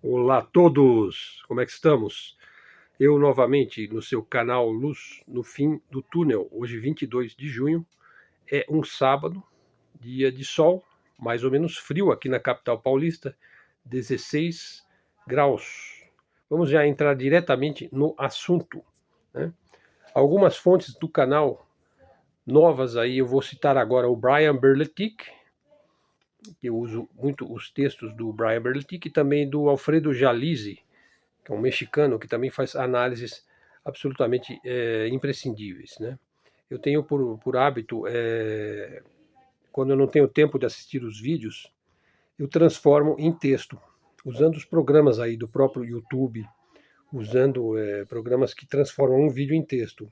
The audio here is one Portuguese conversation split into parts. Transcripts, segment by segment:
Olá a todos, como é que estamos? Eu novamente no seu canal Luz no Fim do Túnel, hoje 22 de junho, é um sábado, dia de sol, mais ou menos frio aqui na capital paulista, 16 graus. Vamos já entrar diretamente no assunto, né? Algumas fontes do canal novas aí, eu vou citar agora o Brian Berletic, que eu uso muito os textos do Brian Berletic, e também do Alfredo Jalizi, que é um mexicano que também faz análises absolutamente imprescindíveis, né? Eu tenho por hábito, quando eu não tenho tempo de assistir os vídeos, eu transformo em texto, usando os programas aí do próprio YouTube, usando programas que transformam um vídeo em texto.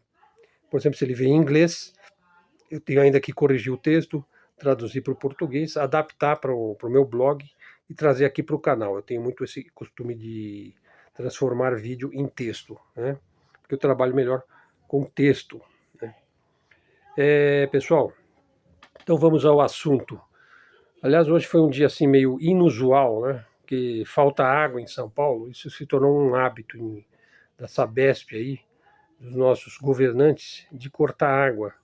Por exemplo, se ele vem em inglês, eu tenho ainda que corrigir o texto, traduzir para o português, adaptar para o meu blog e trazer aqui para o canal. Eu tenho muito esse costume de transformar vídeo em texto, né? Porque eu trabalho melhor com texto, né? Pessoal, então vamos ao assunto. Aliás, hoje foi um dia assim meio inusual, né? Que falta água em São Paulo. Isso se tornou um hábito da Sabesp aí, dos nossos governantes, de cortar água,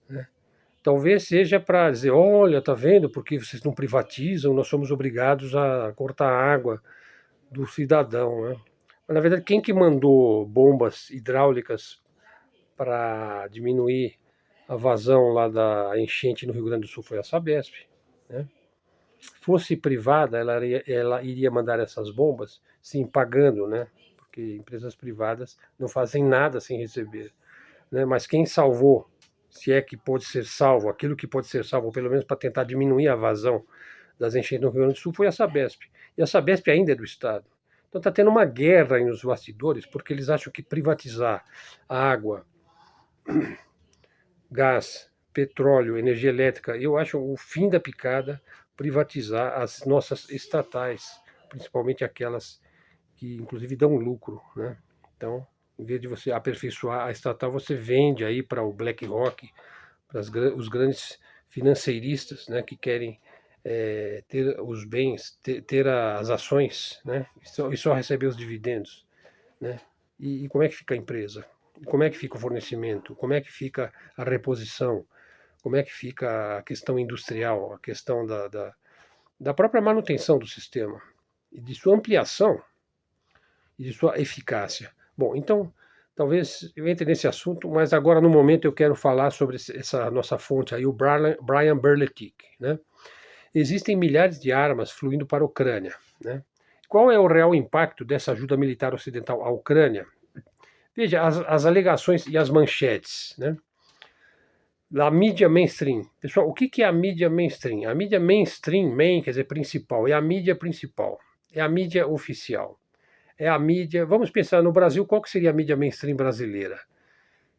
né? Talvez seja para dizer, olha, tá vendo, porque vocês não privatizam, nós somos obrigados a cortar a água do cidadão, né? Mas, na verdade, quem que mandou bombas hidráulicas para diminuir a vazão lá da enchente no Rio Grande do Sul foi a Sabesp, né? Fosse privada, ela iria mandar essas bombas, sim, pagando, né? Porque empresas privadas não fazem nada sem receber, né? Mas quem salvou, se é que pode ser salvo, aquilo que pode ser salvo, pelo menos para tentar diminuir a vazão das enchentes no Rio Grande do Sul, foi a Sabesp. E a Sabesp ainda é do Estado. Então está tendo uma guerra aí nos bastidores, porque eles acham que privatizar água, gás, petróleo, energia elétrica, eu acho o fim da picada privatizar as nossas estatais, principalmente aquelas que inclusive dão lucro, né? Então, em vez de você aperfeiçoar a estatal, você vende aí para o BlackRock, para os grandes financeiristas, né, que querem ter os bens, ter as ações, né, e só receber os dividendos, né? E como é que fica a empresa? Como é que fica o fornecimento? Como é que fica a reposição? Como é que fica a questão industrial, a questão da própria manutenção do sistema e de sua ampliação e de sua eficácia? Bom, então, talvez eu entre nesse assunto, mas agora no momento eu quero falar sobre essa nossa fonte aí, o Brian Berletic, né? Existem milhares de armas fluindo para a Ucrânia, né? Qual é o real impacto dessa ajuda militar ocidental à Ucrânia? Veja, as alegações e as manchetes, né? Da mídia mainstream. Pessoal, o que é a mídia mainstream? A mídia mainstream, main, quer dizer, principal, é a mídia principal, é a mídia oficial. É a mídia. Vamos pensar no Brasil, qual que seria a mídia mainstream brasileira?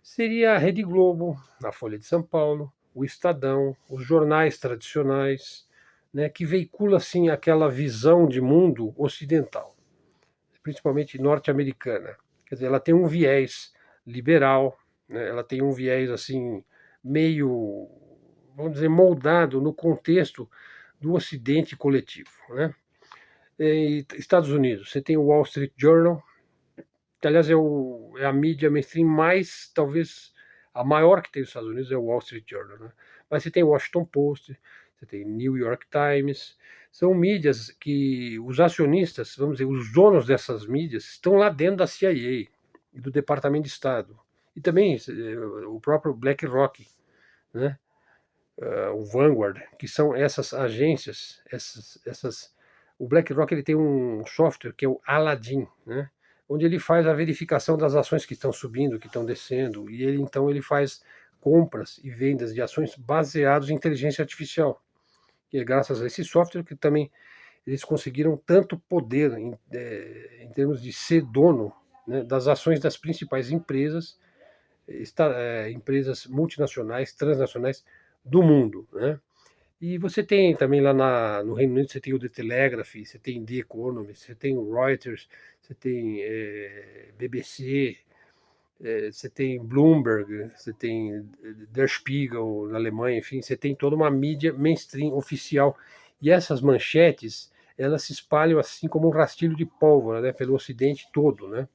Seria a Rede Globo, a Folha de São Paulo, o Estadão, os jornais tradicionais, né, que veicula assim aquela visão de mundo ocidental, principalmente norte-americana. Quer dizer, ela tem um viés liberal, né, ela tem um viés assim meio, vamos dizer, moldado no contexto do Ocidente coletivo, né? Estados Unidos, você tem o Wall Street Journal, que aliás é a mídia mainstream mais, talvez, a maior que tem nos Estados Unidos é o Wall Street Journal, né? Mas você tem o Washington Post, você tem New York Times, são mídias que os acionistas, vamos dizer, os donos dessas mídias estão lá dentro da CIA e do Departamento de Estado. E também o próprio BlackRock, né? O Vanguard, que são essas agências, o BlackRock ele tem um software que é o Aladdin, né? Onde ele faz a verificação das ações que estão subindo, que estão descendo, e ele então ele faz compras e vendas de ações baseados em inteligência artificial. E é graças a esse software que também eles conseguiram tanto poder em termos de ser dono, né, das ações das principais empresas, empresas multinacionais, transnacionais do mundo, né? E você tem também lá no Reino Unido, você tem o The Telegraph, você tem The Economist, você tem o Reuters, você tem BBC, você tem Bloomberg, você tem Der Spiegel na Alemanha, enfim, você tem toda uma mídia mainstream oficial. E essas manchetes, elas se espalham assim como um rastilho de pólvora, né, pelo Ocidente todo, né?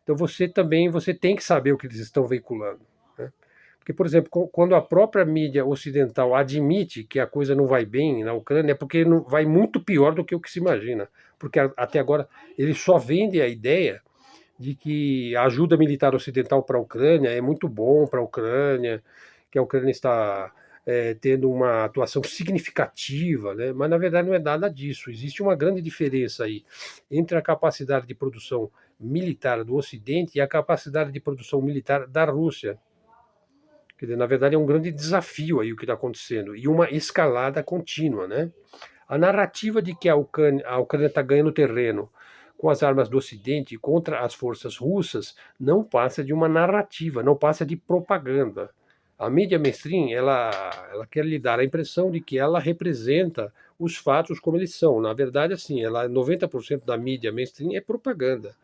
Então você tem que saber o que eles estão veiculando, né? Porque, por exemplo, quando a própria mídia ocidental admite que a coisa não vai bem na Ucrânia, é porque não, vai muito pior do que o que se imagina. Porque até agora eles só vendem a ideia de que a ajuda militar ocidental para a Ucrânia é muito bom para a Ucrânia, que a Ucrânia está tendo uma atuação significativa, né? Mas na verdade não é nada disso. Existe uma grande diferença aí entre a capacidade de produção militar do Ocidente e a capacidade de produção militar da Rússia. Quer dizer, na verdade é um grande desafio aí o que está acontecendo e uma escalada contínua, né? A narrativa de que a Ucrânia está ganhando terreno com as armas do Ocidente contra as forças russas não passa de uma narrativa, não passa de propaganda. A mídia mainstream, ela quer lhe dar a impressão de que ela representa os fatos como eles são. Na verdade, assim, 90% da mídia mainstream é propaganda,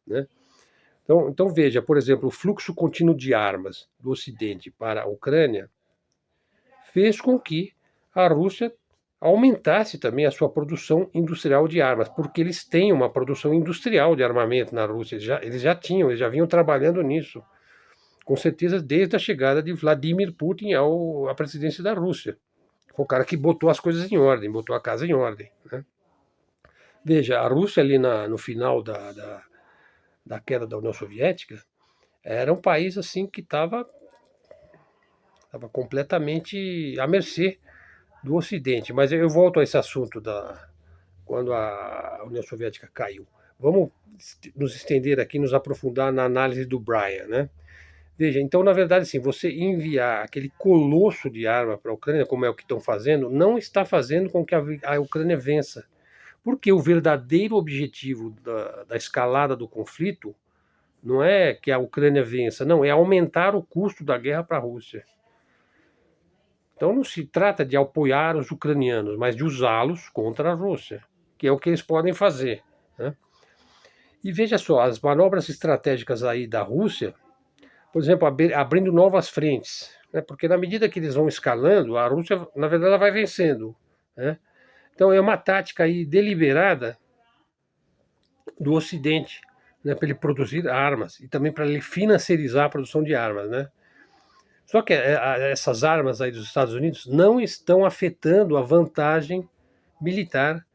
né? Então veja, por exemplo, o fluxo contínuo de armas do Ocidente para a Ucrânia fez com que a Rússia aumentasse também a sua produção industrial de armas, porque eles têm uma produção industrial de armamento na Rússia, eles já vinham trabalhando nisso, com certeza desde a chegada de Vladimir Putin à presidência da Rússia. Foi o cara que botou as coisas em ordem, botou a casa em ordem, né? Veja, a Rússia ali no final da queda da União Soviética era um país assim que estava completamente à mercê do Ocidente. Mas eu volto a esse assunto quando a União Soviética caiu. Vamos nos estender aqui, nos aprofundar na análise do Brian, né? Veja, então, na verdade, assim, você enviar aquele colosso de arma para a Ucrânia, como é o que estão fazendo, não está fazendo com que a Ucrânia vença. Porque o verdadeiro objetivo da escalada do conflito não é que a Ucrânia vença, não, é aumentar o custo da guerra para a Rússia. Então não se trata de apoiar os ucranianos, mas de usá-los contra a Rússia, que é o que eles podem fazer, né? E veja só, as manobras estratégicas aí da Rússia, por exemplo, abrindo novas frentes, né? Porque na medida que eles vão escalando, a Rússia, na verdade, ela vai vencendo, né? Então é uma tática aí deliberada do Ocidente, né? Para ele produzir armas e também para ele financiarizar a produção de armas, né? Só que essas armas aí dos Estados Unidos não estão afetando a vantagem militar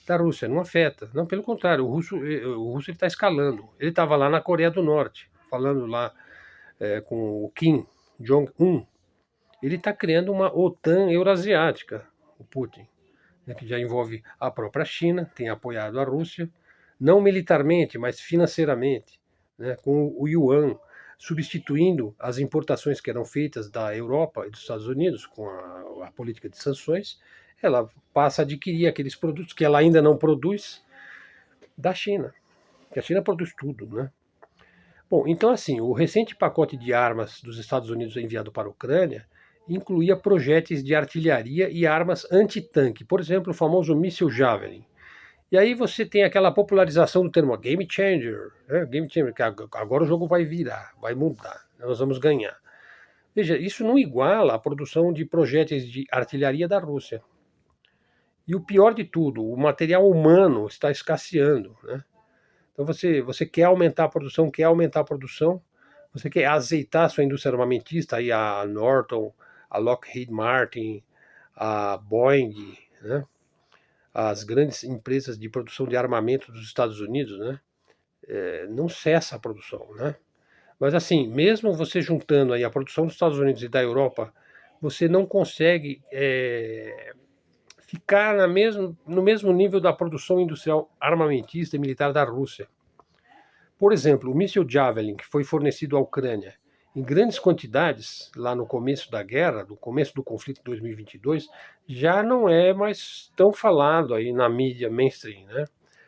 da Rússia, não afeta. Não, pelo contrário, o russo está escalando. Ele estava lá na Coreia do Norte, falando lá com o Kim Jong-un. Ele está criando uma OTAN eurasiática, o Putin, né, que já envolve a própria China, tem apoiado a Rússia, não militarmente, mas financeiramente, né, com o yuan, substituindo as importações que eram feitas da Europa e dos Estados Unidos com a política de sanções, ela passa a adquirir aqueles produtos que ela ainda não produz da China, que a China produz tudo, né? Bom, então assim, o recente pacote de armas dos Estados Unidos enviado para a Ucrânia incluía projéteis de artilharia e armas antitanque, por exemplo, o famoso míssil Javelin. E aí você tem aquela popularização do termo game changer, né? Game changer, que agora o jogo vai virar, vai mudar, nós vamos ganhar. Veja, isso não iguala a produção de projéteis de artilharia da Rússia. E o pior de tudo, o material humano está escasseando, né? Então você quer aumentar a produção, você quer azeitar a sua indústria armamentista, aí a Norton, a Lockheed Martin, a Boeing, né? As grandes empresas de produção de armamento dos Estados Unidos, né? Não cessa a produção, né? Mas assim, mesmo você juntando aí a produção dos Estados Unidos e da Europa, você não consegue ficar no mesmo nível da produção industrial armamentista e militar da Rússia. Por exemplo, o míssil Javelin, que foi fornecido à Ucrânia em grandes quantidades lá no começo da guerra, no começo do conflito em 2022, já não é mais tão falado aí na mídia mainstream, né?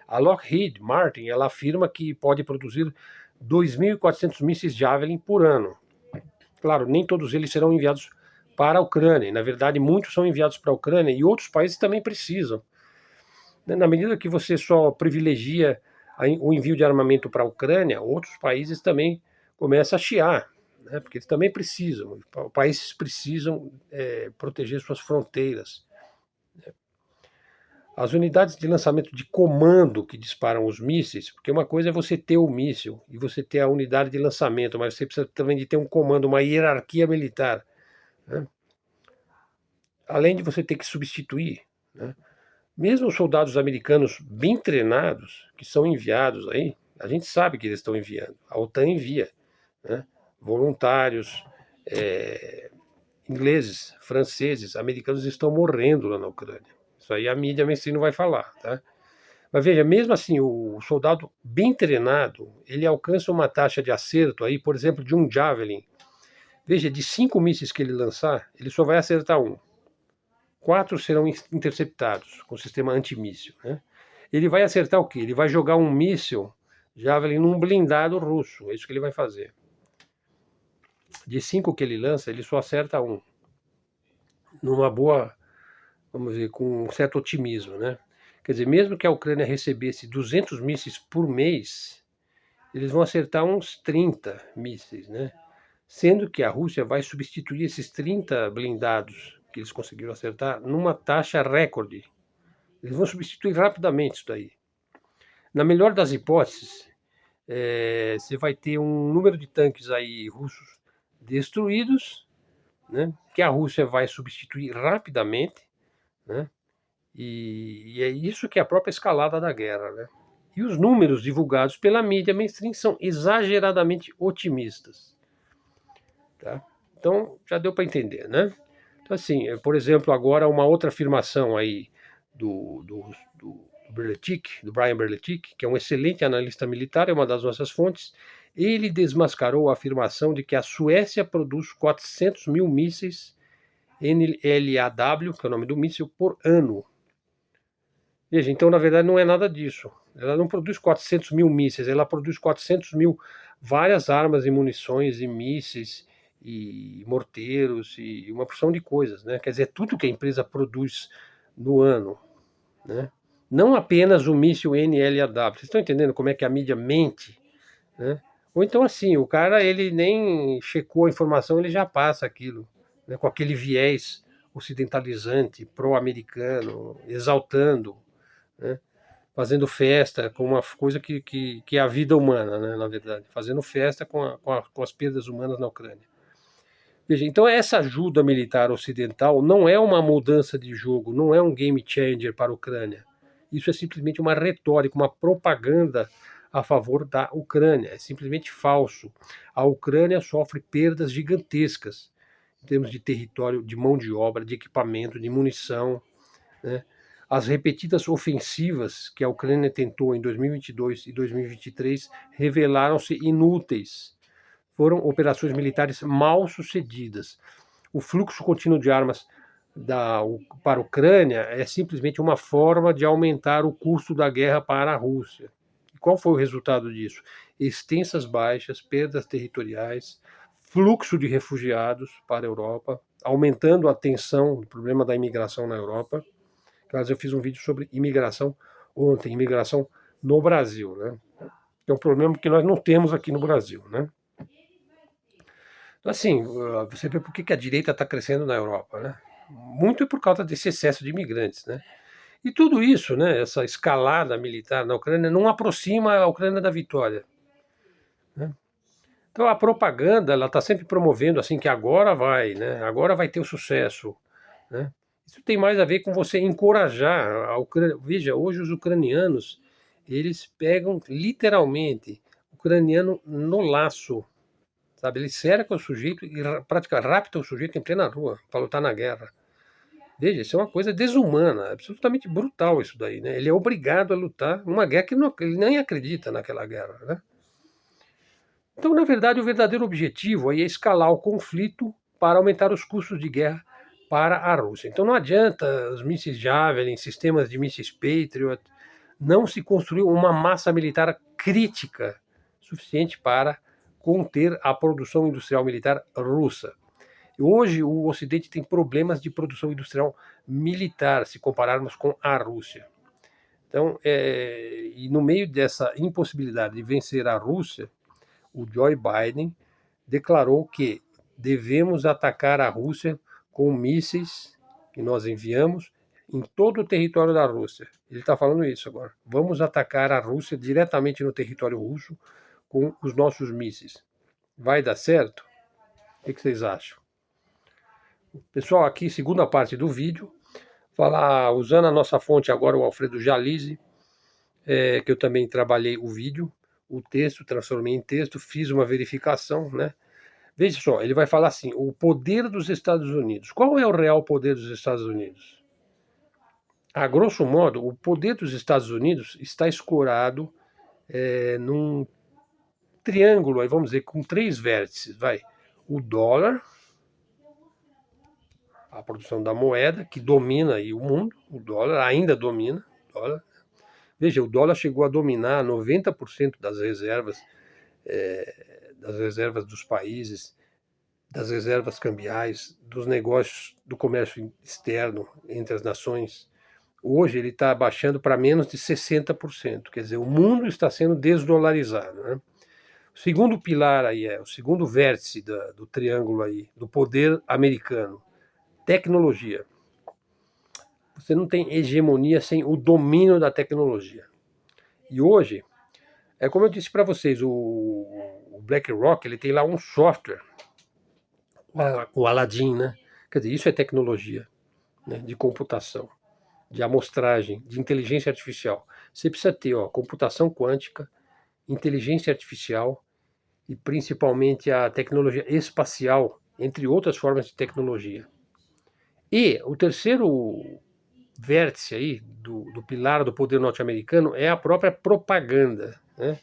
A Lockheed Martin, ela afirma que pode produzir 2.400 mísseis Javelin por ano. Claro, nem todos eles serão enviados para a Ucrânia. Na verdade, muitos são enviados para a Ucrânia e outros países também precisam. Na medida que você só privilegia o envio de armamento para a Ucrânia, outros países também começam a chiar, né? Porque eles também precisam, países precisam proteger suas fronteiras. As unidades de lançamento de comando que disparam os mísseis, porque uma coisa é você ter o míssil e você ter a unidade de lançamento, mas você precisa também de ter um comando, uma hierarquia militar, né? Além de você ter que substituir, né? Mesmo os soldados americanos bem treinados, que são enviados aí, a gente sabe que eles estão enviando, a OTAN envia, né? Voluntários, ingleses, franceses, americanos estão morrendo lá na Ucrânia. Isso aí a mídia mainstream não vai falar, tá? Mas veja, mesmo assim, o soldado bem treinado, ele alcança uma taxa de acerto aí, por exemplo, de um Javelin. Veja, de 5 mísseis que ele lançar, ele só vai acertar um. 4 serão interceptados com o sistema antimíssil, né? Ele vai acertar o quê? Ele vai jogar um míssil Javelin num blindado russo. É isso que ele vai fazer. De 5 que ele lança, ele só acerta um. Numa boa, vamos dizer, com um certo otimismo, né? Quer dizer, mesmo que a Ucrânia recebesse 200 mísseis por mês, eles vão acertar uns 30 mísseis, né? Sendo que a Rússia vai substituir esses 30 blindados que eles conseguiram acertar numa taxa recorde. Eles vão substituir rapidamente isso daí. Na melhor das hipóteses, você vai ter um número de tanques aí russos destruídos, né? Que a Rússia vai substituir rapidamente, né? E é isso que é a própria escalada da guerra, né? E os números divulgados pela mídia mainstream são exageradamente otimistas, tá? Então já deu para entender, né? Então assim, por exemplo, agora uma outra afirmação aí do Berletic, do Brian Berletic, que é um excelente analista militar, é uma das nossas fontes. Ele desmascarou a afirmação de que a Suécia produz 400 mil mísseis NLAW, que é o nome do míssil, por ano. Veja, então na verdade não é nada disso. Ela não produz 400 mil mísseis, ela produz 400 mil várias armas e munições e mísseis e morteiros e uma porção de coisas, né? Quer dizer, tudo que a empresa produz no ano, né? Não apenas o míssil NLAW. Vocês estão entendendo como é que a mídia mente, né? Ou então assim, o cara ele nem checou a informação, ele já passa aquilo, né? Com aquele viés ocidentalizante, pró-americano, exaltando, né? Fazendo festa com uma coisa que é a vida humana, né? Na verdade, fazendo festa com as perdas humanas na Ucrânia. Veja, então essa ajuda militar ocidental não é uma mudança de jogo, não é um game changer para a Ucrânia. Isso é simplesmente uma retórica, uma propaganda a favor da Ucrânia. É simplesmente falso. A Ucrânia sofre perdas gigantescas em termos de território, de mão de obra, de equipamento, de munição, né? As repetidas ofensivas que a Ucrânia tentou em 2022 e 2023 revelaram-se inúteis. Foram operações militares mal sucedidas. O fluxo contínuo de armas para a Ucrânia é simplesmente uma forma de aumentar o custo da guerra para a Rússia. E qual foi o resultado disso? Extensas baixas, perdas territoriais, fluxo de refugiados para a Europa, aumentando a tensão, o problema da imigração na Europa. Aliás, eu fiz um vídeo sobre imigração ontem, imigração no Brasil, né? É um problema que nós não temos aqui no Brasil, né? Então, assim, você vê por que a direita está crescendo na Europa, né? Muito é por causa desse excesso de imigrantes, né? E tudo isso, né, essa escalada militar na Ucrânia, não aproxima a Ucrânia da vitória, né? Então a propaganda, ela está sempre promovendo assim que agora vai, né? Agora vai ter o sucesso, né? Isso tem mais a ver com você encorajar a Ucrânia. Veja, hoje os ucranianos, eles pegam literalmente o ucraniano no laço, sabe? Ele cerca o sujeito e praticamente rapta o sujeito em plena rua para lutar na guerra. Veja, isso é uma coisa desumana, absolutamente brutal isso daí, né? Ele é obrigado a lutar numa guerra que ele nem acredita naquela guerra, né? Então, na verdade, o verdadeiro objetivo aí é escalar o conflito para aumentar os custos de guerra para a Rússia. Então não adianta os mísseis Javelin, sistemas de mísseis Patriot, não se construiu uma massa militar crítica suficiente para conter a produção industrial militar russa. Hoje o Ocidente tem problemas de produção industrial militar, se compararmos com a Rússia. Então, e no meio dessa impossibilidade de vencer a Rússia, o Joe Biden declarou que devemos atacar a Rússia com mísseis que nós enviamos em todo o território da Rússia. Ele está falando isso agora. Vamos atacar a Rússia diretamente no território russo com os nossos mísseis. Vai dar certo? O que vocês acham? Pessoal, aqui, segunda parte do vídeo, falar, usando a nossa fonte agora, o Alfredo Jalize, que eu também trabalhei o vídeo, o texto, transformei em texto, fiz uma verificação, né? Veja só, ele vai falar assim, o poder dos Estados Unidos. Qual é o real poder dos Estados Unidos? A grosso modo, o poder dos Estados Unidos está escorado num triângulo, aí vamos dizer, com 3 vértices, vai. O dólar, a produção da moeda, que domina aí o mundo, o dólar ainda domina, o dólar. Veja, o dólar chegou a dominar 90% das reservas dos países, das reservas cambiais, dos negócios, do comércio externo entre as nações. Hoje ele está baixando para menos de 60%, quer dizer, o mundo está sendo desdolarizado, né? O segundo pilar aí o segundo vértice do triângulo aí, do poder americano, tecnologia. Você não tem hegemonia sem o domínio da tecnologia. E hoje, como eu disse para vocês, o BlackRock, ele tem lá um software, o Aladdin, né? Quer dizer, isso é tecnologia, né? De computação, de amostragem, de inteligência artificial. Você precisa ter computação quântica, inteligência artificial e principalmente a tecnologia espacial, entre outras formas de tecnologia. E o terceiro vértice aí do pilar do poder norte-americano é a própria propaganda, né?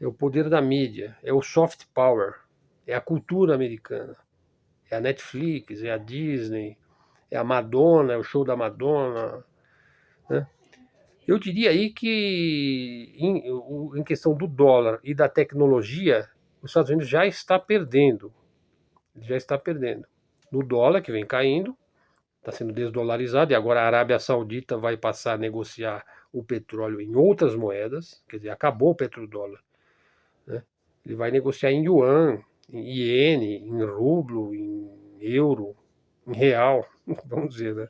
É o poder da mídia, é o soft power, é a cultura americana, é a Netflix, é a Disney, é a Madonna, é o show da Madonna, né? Eu diria aí que em questão do dólar e da tecnologia, os Estados Unidos já está perdendo. Ele já está perdendo. No dólar, que vem caindo, está sendo desdolarizado, e agora a Arábia Saudita vai passar a negociar o petróleo em outras moedas, quer dizer, acabou o petrodólar, né? Ele vai negociar em yuan, em iene, em rublo, em euro, em real, vamos dizer, né?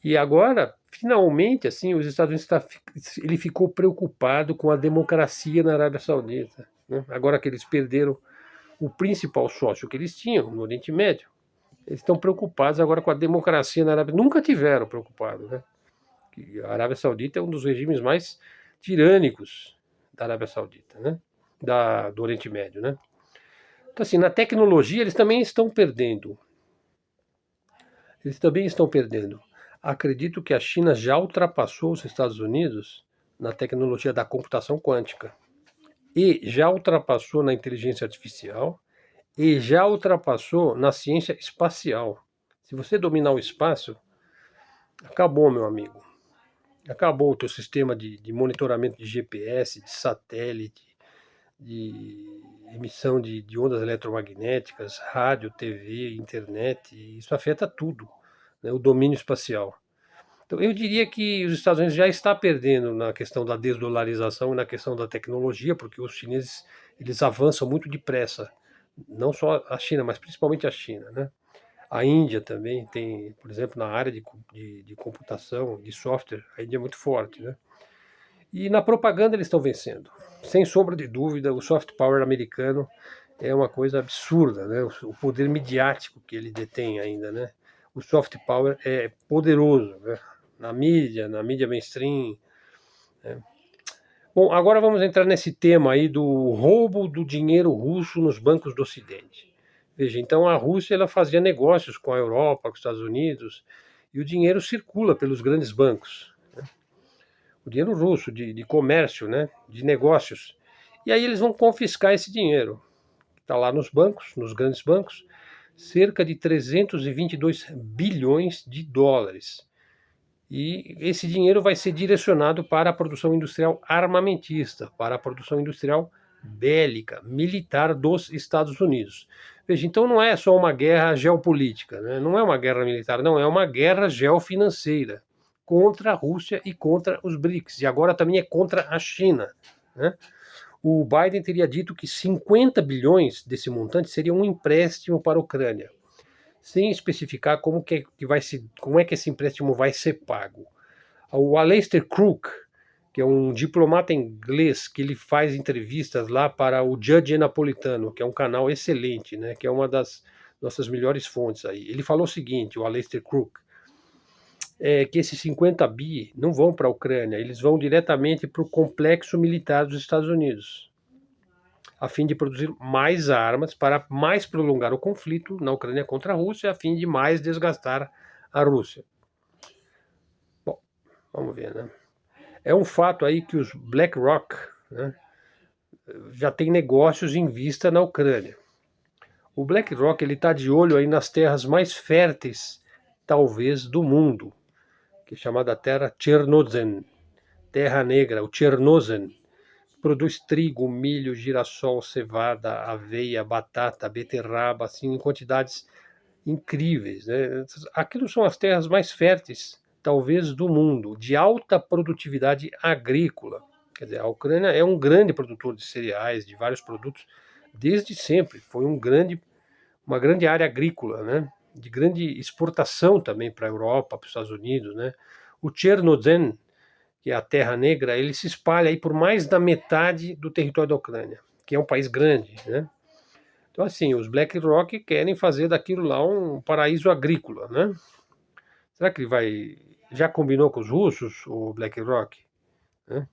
E agora, finalmente, assim, os Estados Unidos ele ficou preocupado com a democracia na Arábia Saudita, né? Agora que eles perderam o principal sócio que eles tinham no Oriente Médio, eles estão preocupados agora com a democracia na Arábia. Nunca tiveram preocupados, né? A Arábia Saudita é um dos regimes mais tirânicos da Arábia Saudita, né? Do Oriente Médio, né? Então, assim, na tecnologia eles também estão perdendo. Eles também estão perdendo. Acredito que a China já ultrapassou os Estados Unidos na tecnologia da computação quântica. E já ultrapassou na inteligência artificial e já ultrapassou na ciência espacial. Se você dominar o espaço, acabou, meu amigo. Acabou o teu sistema de monitoramento de GPS, de satélite, de emissão de ondas eletromagnéticas, rádio, TV, internet. Isso afeta tudo, né, o domínio espacial. Então, eu diria que os Estados Unidos já está perdendo na questão da desdolarização e na questão da tecnologia, porque os chineses eles avançam muito depressa. Não só a China, mas principalmente a China, né? A Índia também tem, por exemplo, na área de computação, de software, a Índia é muito forte, né? E na propaganda eles estão vencendo. Sem sombra de dúvida, o soft power americano é uma coisa absurda, né? O poder midiático que ele detém ainda, né? O soft power é poderoso, né? Na mídia mainstream, né? Bom, agora vamos entrar nesse tema aí do roubo do dinheiro russo nos bancos do Ocidente. Veja, então a Rússia ela fazia negócios com a Europa, com os Estados Unidos, e o dinheiro circula pelos grandes bancos. O dinheiro russo, de comércio, né, de negócios. E aí eles vão confiscar esse dinheiro. Está lá nos bancos, nos grandes bancos, cerca de 322 bilhões de dólares. E esse dinheiro vai ser direcionado para a produção industrial armamentista, para a produção industrial bélica, militar dos Estados Unidos. Veja, então não é só uma guerra geopolítica, né? Não é uma guerra militar, não, é uma guerra geofinanceira contra a Rússia e contra os BRICS, e agora também é contra a China, né? O Biden teria dito que 50 bilhões desse montante seria um empréstimo para a Ucrânia. sem especificar como é que esse empréstimo vai ser pago. O Aleister Crooke, que é um diplomata inglês, que ele faz entrevistas lá para o Judge Napolitano, que é um canal excelente, né, que é uma das nossas melhores fontes aí. Ele falou o seguinte, o Aleister Crooke, que esses 50 bi não vão para a Ucrânia, eles vão diretamente para o complexo militar dos Estados Unidos, a fim de produzir mais armas para mais prolongar o conflito na Ucrânia contra a Rússia, a fim de mais desgastar a Rússia. Bom, vamos ver, né? É um fato aí que os BlackRock, né, já tem negócios em vista na Ucrânia. O BlackRock ele está de olho aí nas terras mais férteis, talvez, do mundo, que é chamada terra Chernozem, terra negra, o Chernozem. Produz trigo, milho, girassol, cevada, aveia, batata, beterraba, assim, em quantidades incríveis, né? Aquilo são as terras mais férteis, talvez, do mundo, de alta produtividade agrícola. Quer dizer, a Ucrânia é um grande produtor de cereais, de vários produtos, desde sempre. Foi uma grande área agrícola, né? De grande exportação também para a Europa, para os Estados Unidos, né? O Chernozem, que é a Terra Negra, ele se espalha aí por mais da metade do território da Ucrânia, que é um país grande, né? Então, assim, os BlackRock querem fazer daquilo lá um paraíso agrícola, né? Será que ele vai... Já combinou com os russos, o BlackRock? Né?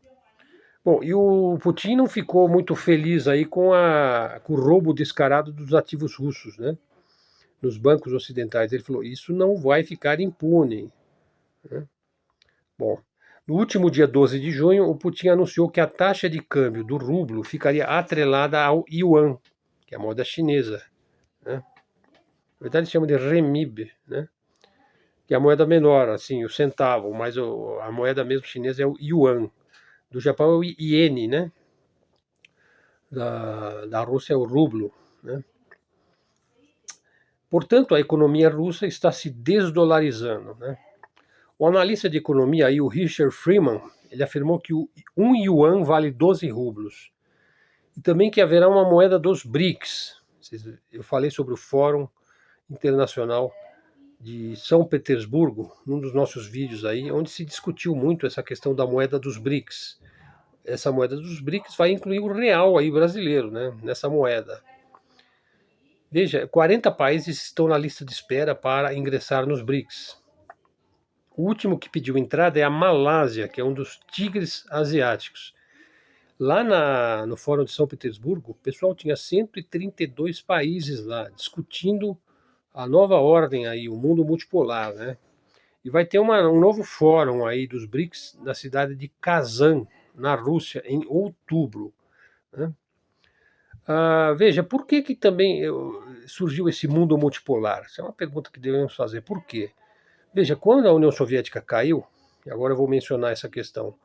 Bom, e o Putin não ficou muito feliz aí com o roubo descarado dos ativos russos, né? Nos bancos ocidentais. Ele falou, isso não vai ficar impune. Né? Bom, no último dia 12 de junho, o Putin anunciou que a taxa de câmbio do rublo ficaria atrelada ao yuan, que é a moeda chinesa. Né? Na verdade, eles chamam de renminbi, né? Que é a moeda menor, assim, o centavo, mas a moeda mesmo chinesa é o yuan. Do Japão é o iene, né? Da Rússia é o rublo, né? Portanto, a economia russa está se desdolarizando, né? O analista de economia aí, o Richard Freeman, ele afirmou que um yuan vale 12 rublos. E também que haverá uma moeda dos BRICS. Eu falei sobre o Fórum Internacional de São Petersburgo, num dos nossos vídeos aí, onde se discutiu muito essa questão da moeda dos BRICS. Essa moeda dos BRICS vai incluir o real aí brasileiro, né, nessa moeda. Veja, 40 países estão na lista de espera para ingressar nos BRICS. O último que pediu entrada é a Malásia, que é um dos tigres asiáticos. Lá no Fórum de São Petersburgo, o pessoal tinha 132 países lá, discutindo a nova ordem aí, o mundo multipolar, né? E vai ter um novo fórum aí dos BRICS na cidade de Kazan, na Rússia, em outubro. Né? Veja, por que também surgiu esse mundo multipolar? Essa é uma pergunta que devemos fazer. Por quê? Veja, quando a União Soviética caiu, e agora eu vou mencionar essa questão,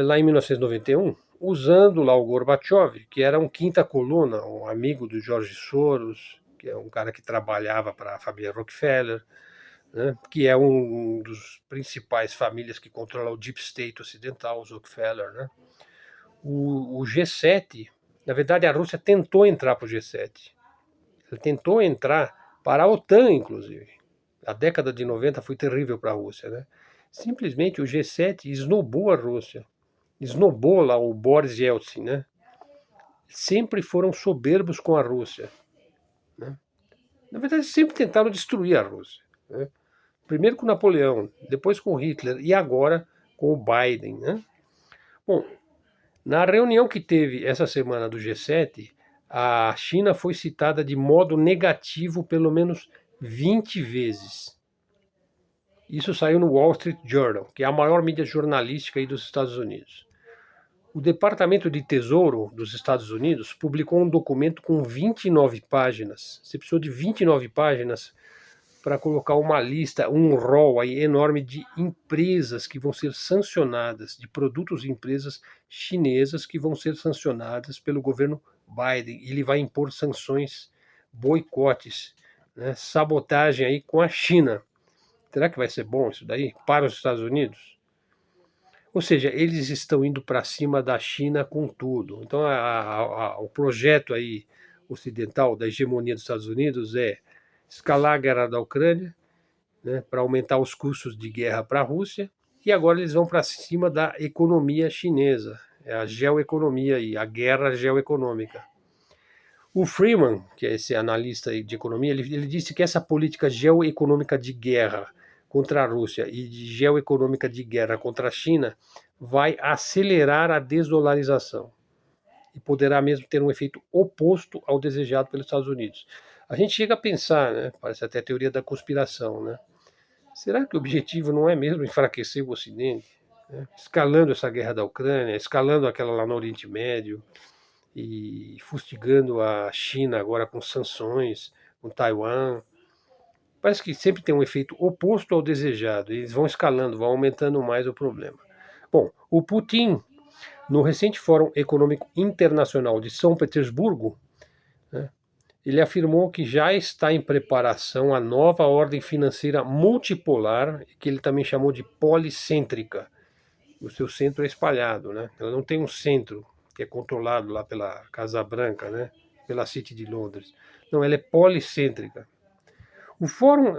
lá em 1991, usando lá o Gorbachev, que era um quinta coluna, um amigo do George Soros, que é um cara que trabalhava para a família Rockefeller, né, que é um dos principais famílias que controla o Deep State ocidental, os Rockefeller. Né. O G7, na verdade a Rússia tentou entrar para o G7. Ela tentou entrar para a OTAN, inclusive. A década de 90 foi terrível para a Rússia. Né. Simplesmente o G7 esnobou a Rússia. Esnobou lá o Boris Yeltsin, né? Sempre foram soberbos com a Rússia. Né? Na verdade, sempre tentaram destruir a Rússia. Né? Primeiro com Napoleão, depois com Hitler e agora com o Biden. Né? Bom, na reunião que teve essa semana do G7, a China foi citada de modo negativo pelo menos 20 vezes. Isso saiu no Wall Street Journal, que é a maior mídia jornalística aí dos Estados Unidos. O Departamento de Tesouro dos Estados Unidos publicou um documento com 29 páginas. Você precisou de 29 páginas para colocar uma lista, um rol aí enorme de empresas que vão ser sancionadas, de produtos e empresas chinesas que vão ser sancionadas pelo governo Biden. Ele vai impor sanções, boicotes, né, sabotagem aí com a China. Será que vai ser bom isso daí para os Estados Unidos? Ou seja, eles estão indo para cima da China com tudo. Então, o projeto aí ocidental da hegemonia dos Estados Unidos é escalar a guerra da Ucrânia, né, para aumentar os custos de guerra para a Rússia, e agora eles vão para cima da economia chinesa, é a geoeconomia e a guerra geoeconômica. O Freeman, que é esse analista de economia, ele disse que essa política geoeconômica de guerra contra a Rússia e de geoeconômica de guerra contra a China vai acelerar a desdolarização e poderá mesmo ter um efeito oposto ao desejado pelos Estados Unidos. A gente chega a pensar, né, parece até a teoria da conspiração, né? Será que o objetivo não é mesmo enfraquecer o Ocidente, né? Escalando essa guerra da Ucrânia, escalando aquela lá no Oriente Médio e fustigando a China agora com sanções, com Taiwan? Parece que sempre tem um efeito oposto ao desejado. Eles vão escalando, vão aumentando mais o problema. Bom, o Putin, no recente Fórum Econômico Internacional de São Petersburgo, né, ele afirmou que já está em preparação a nova ordem financeira multipolar, que ele também chamou de policêntrica. O seu centro é espalhado, né? Ela não tem um centro que é controlado lá pela Casa Branca, né? Pela City de Londres. Não, ela é policêntrica. O Fórum,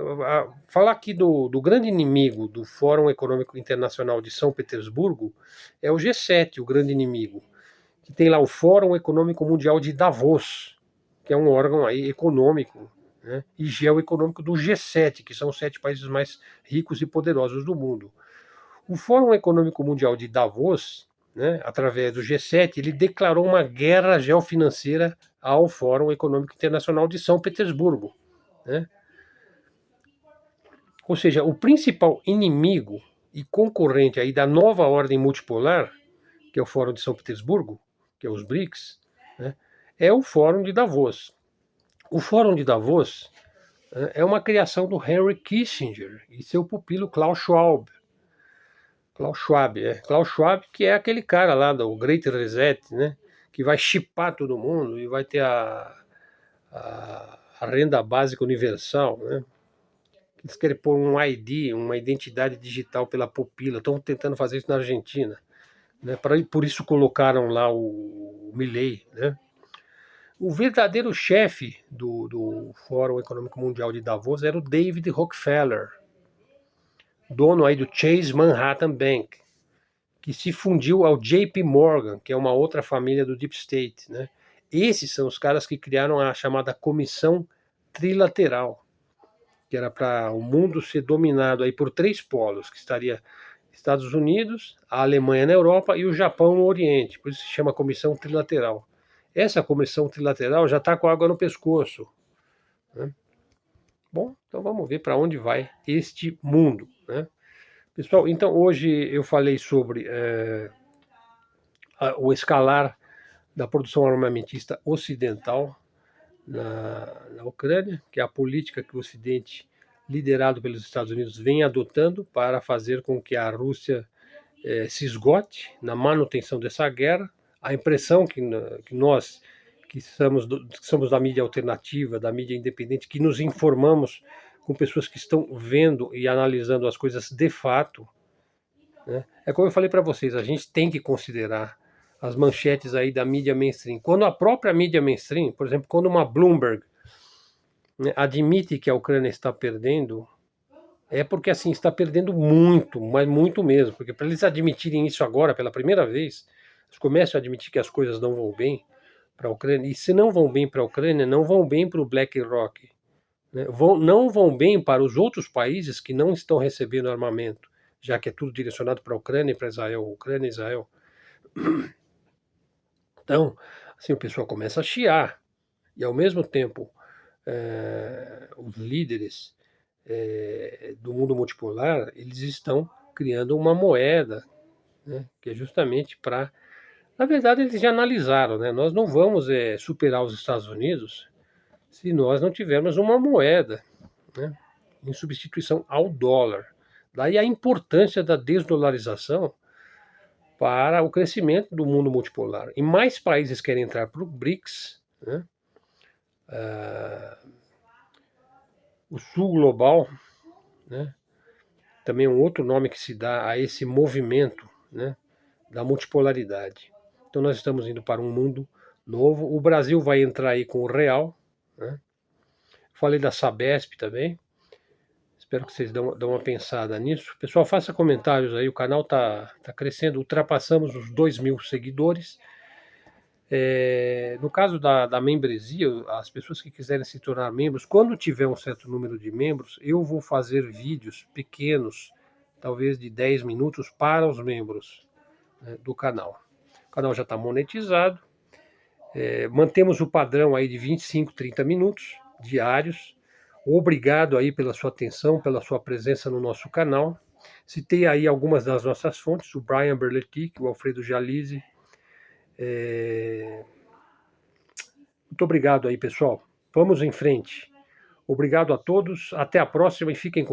falar aqui do grande inimigo do Fórum Econômico Internacional de São Petersburgo é o G7, o grande inimigo, que tem lá o Fórum Econômico Mundial de Davos, que é um órgão aí econômico, né, e geoeconômico do G7, que são os 7 países mais ricos e poderosos do mundo. O Fórum Econômico Mundial de Davos, né, através do G7, ele declarou uma guerra geofinanceira ao Fórum Econômico Internacional de São Petersburgo, né? Ou seja, o principal inimigo e concorrente aí da nova ordem multipolar, que é o Fórum de São Petersburgo, que é os BRICS, né, é o Fórum de Davos. O Fórum de Davos, né, é uma criação do Henry Kissinger e seu pupilo Klaus Schwab. Klaus Schwab, que é aquele cara lá do Great Reset, né, que vai chipar todo mundo e vai ter a renda básica universal, né? Eles querem pôr um ID, uma identidade digital pela pupila. Estão tentando fazer isso na Argentina, né? Por isso colocaram lá o Milei, né? O verdadeiro chefe do Fórum Econômico Mundial de Davos era o David Rockefeller, dono aí do Chase Manhattan Bank, que se fundiu ao JP Morgan, que é uma outra família do Deep State, né? Esses são os caras que criaram a chamada Comissão Trilateral, que era para o mundo ser dominado aí por 3 polos, que estaria Estados Unidos, a Alemanha na Europa e o Japão no Oriente. Por isso se chama Comissão Trilateral. Essa Comissão Trilateral já está com água no pescoço, né? Bom, então vamos ver para onde vai este mundo, né? Pessoal, então hoje eu falei sobre o escalar da produção armamentista ocidental na Ucrânia, que é a política que o Ocidente, liderado pelos Estados Unidos, vem adotando para fazer com que a Rússia se esgote na manutenção dessa guerra. A impressão que nós, que somos da mídia alternativa, da mídia independente, que nos informamos com pessoas que estão vendo e analisando as coisas de fato, né? É como eu falei para vocês, a gente tem que considerar as manchetes aí da mídia mainstream. Quando a própria mídia mainstream, por exemplo, quando uma Bloomberg, né, admite que a Ucrânia está perdendo, é porque assim está perdendo muito, mas muito mesmo. Porque para eles admitirem isso agora pela primeira vez, eles começam a admitir que as coisas não vão bem para a Ucrânia. E se não vão bem para a Ucrânia, não vão bem para o BlackRock, né? Não vão bem para os outros países que não estão recebendo armamento, já que é tudo direcionado para a Ucrânia e para Israel, Ucrânia e Israel. Então, assim, o pessoal começa a chiar. E ao mesmo tempo, os líderes do mundo multipolar, eles estão criando uma moeda, né, que é justamente para... Na verdade, eles já analisaram, né? Nós não vamos superar os Estados Unidos se nós não tivermos uma moeda, né, em substituição ao dólar. Daí a importância da desdolarização para o crescimento do mundo multipolar. E mais países querem entrar para o BRICS, né? O Sul Global, né? Também é um outro nome que se dá a esse movimento, né, da multipolaridade. Então nós estamos indo para um mundo novo. O Brasil vai entrar aí com o real, né? Falei da Sabesp também. Espero que vocês dão uma pensada nisso. Pessoal, faça comentários aí, o canal tá crescendo, ultrapassamos os 2.000 seguidores. No caso da membresia, as pessoas que quiserem se tornar membros, quando tiver um certo número de membros, eu vou fazer vídeos pequenos, talvez de 10 minutos, para os membros, né, do canal. O canal já está monetizado, mantemos o padrão aí de 25, 30 minutos diários. Obrigado aí pela sua atenção, pela sua presença no nosso canal. Citei aí algumas das nossas fontes, o Brian Berletic, o Alfredo Jalize. Muito obrigado aí, pessoal. Vamos em frente. Obrigado a todos, até a próxima e fiquem com